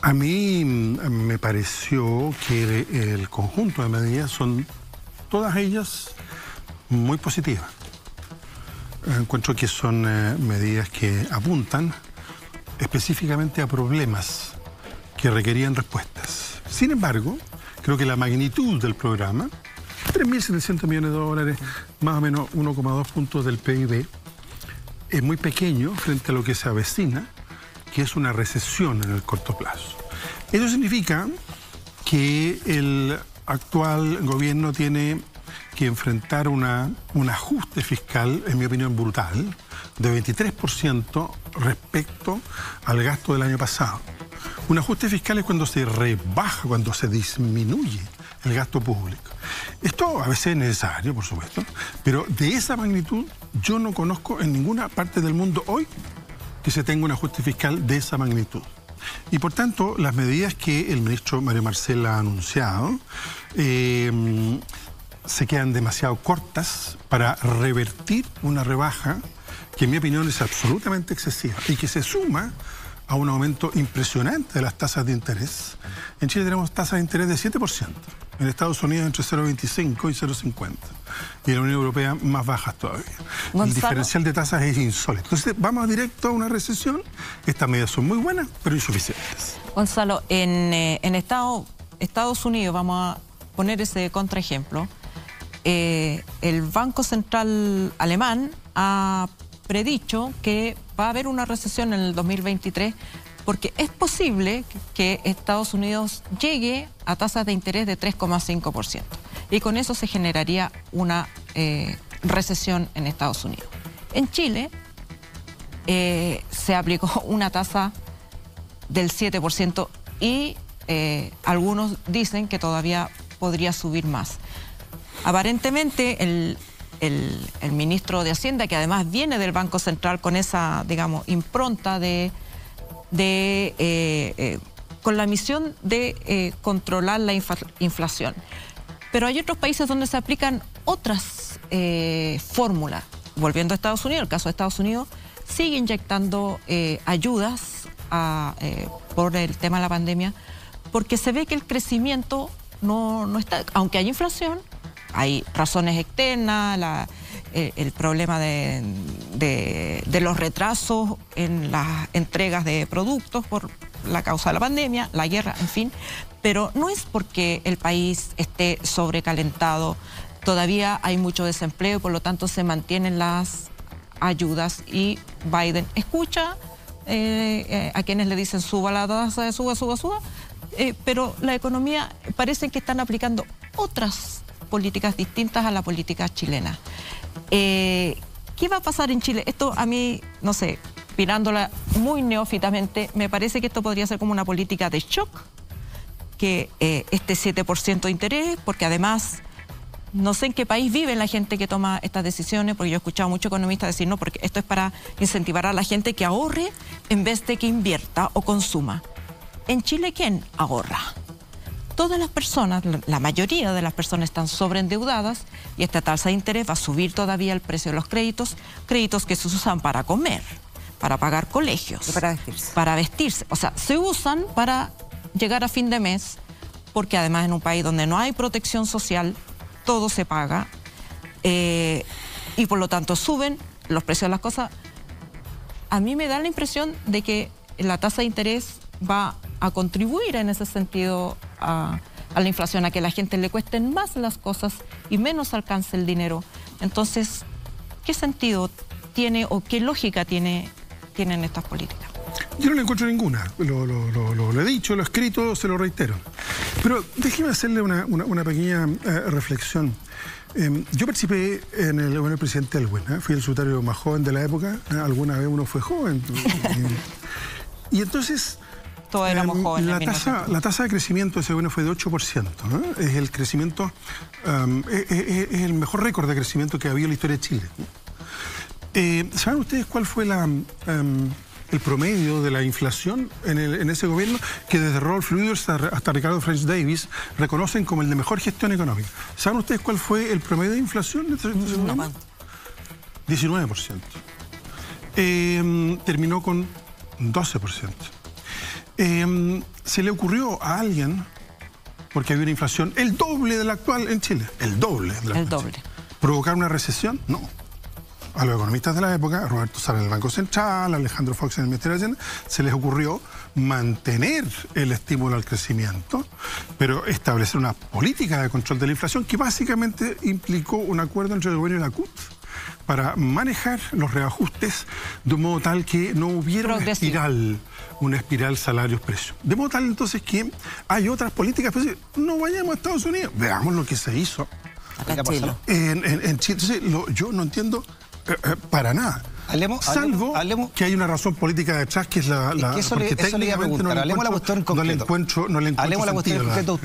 A mí me pareció que el conjunto de medidas son todas ellas muy positivas. Encuentro que son medidas que apuntan específicamente a problemas que requerían respuestas. Sin embargo, creo que la magnitud del programa, 3.700 millones de dólares, más o menos 1,2 puntos del PIB, es muy pequeño frente a lo que se avecina, que es una recesión en el corto plazo. Eso significa que el actual gobierno tiene que enfrentar un ajuste fiscal, en mi opinión, brutal, de 23% respecto al gasto del año pasado. Un ajuste fiscal es cuando se rebaja, cuando se disminuye el gasto público. Esto a veces es necesario, por supuesto, pero de esa magnitud yo no conozco en ninguna parte del mundo hoy que se tenga un ajuste fiscal de esa magnitud. Y por tanto, las medidas que el ministro Mario Marcel ha anunciado se quedan demasiado cortas para revertir una rebaja que en mi opinión es absolutamente excesiva y que se suma a un aumento impresionante de las tasas de interés. En Chile tenemos tasas de interés de 7%, en Estados Unidos entre 0,25 y 0,50, y en la Unión Europea más bajas todavía. Gonzalo. El diferencial de tasas es insólito. Entonces vamos directo a una recesión. Estas medidas son muy buenas, pero insuficientes. Gonzalo, en Estados Unidos, vamos a poner ese contraejemplo, el Banco Central alemán ha predicho que va a haber una recesión en el 2023 porque es posible que Estados Unidos llegue a tasas de interés de 3,5% y con eso se generaría una recesión en Estados Unidos. En Chile se aplicó una tasa del 7% y algunos dicen que todavía podría subir más. Aparentemente el ministro de Hacienda, que además viene del Banco Central con esa, digamos, impronta con la misión de controlar la inflación. Pero hay otros países donde se aplican otras fórmulas. Volviendo a Estados Unidos, el caso de Estados Unidos sigue inyectando ayudas por el tema de la pandemia, porque se ve que el crecimiento no está, aunque hay inflación, hay razones externas, el problema de los retrasos en las entregas de productos por la causa de la pandemia, la guerra, en fin. Pero no es porque el país esté sobrecalentado, todavía hay mucho desempleo y por lo tanto se mantienen las ayudas y Biden escucha a quienes le dicen suba la tasa, suba, pero la economía parece que están aplicando otras políticas distintas a la política chilena. ¿Qué va a pasar en Chile? Esto a mí, no sé, mirándola muy neófitamente, me parece que esto podría ser como una política de shock, que este 7% de interés, porque además no sé en qué país vive la gente que toma estas decisiones, porque yo he escuchado a muchos economistas decir, no, porque esto es para incentivar a la gente que ahorre en vez de que invierta o consuma. En Chile, ¿quién ahorra? Todas las personas, la mayoría de las personas están sobreendeudadas y esta tasa de interés va a subir todavía el precio de los créditos que se usan para comer, para pagar colegios, para vestirse. O sea, se usan para llegar a fin de mes, porque además en un país donde no hay protección social, todo se paga y por lo tanto suben los precios de las cosas. A mí me da la impresión de que la tasa de interés va a contribuir en ese sentido a la inflación, a que a la gente le cuesten más las cosas y menos alcance el dinero. Entonces, ¿qué sentido tiene o qué lógica tienen estas políticas? Yo no le encuentro ninguna, lo he dicho, lo he escrito, se lo reitero. Pero déjeme hacerle una pequeña reflexión. Yo participé en el presidente Elwin, fui el secretario más joven de la época, alguna vez uno fue joven. Y entonces todos éramos jóvenes. La tasa de crecimiento de ese gobierno fue de 8%, ¿no? Es el crecimiento, es el mejor récord de crecimiento que ha habido en la historia de Chile. ¿Saben ustedes cuál fue el promedio de la inflación en ese gobierno? Que desde Rolf Luders hasta Ricardo French Davis reconocen como el de mejor gestión económica. ¿Saben ustedes cuál fue el promedio de inflación de ese gobierno? 19%. Terminó con 12%. Se le ocurrió a alguien, porque había una inflación el doble de la actual en Chile, el doble de la actual en Chile, ¿provocar una recesión? No. A los economistas de la época, Roberto Sala en el Banco Central, Alejandro Fox en el Ministerio de Hacienda, se les ocurrió mantener el estímulo al crecimiento, pero establecer una política de control de la inflación que básicamente implicó un acuerdo entre el gobierno y la CUT para manejar los reajustes de un modo tal que no hubiera una espiral salarios-precios. De modo tal entonces que hay otras políticas, pues no vayamos a Estados Unidos, veamos lo que se hizo acá en Chile. Entonces, yo no entiendo para nada. Salvo que hay una razón política detrás, que es la eso le iba a preguntar. Hablemos la cuestión en concreto. No le encuentro sentido.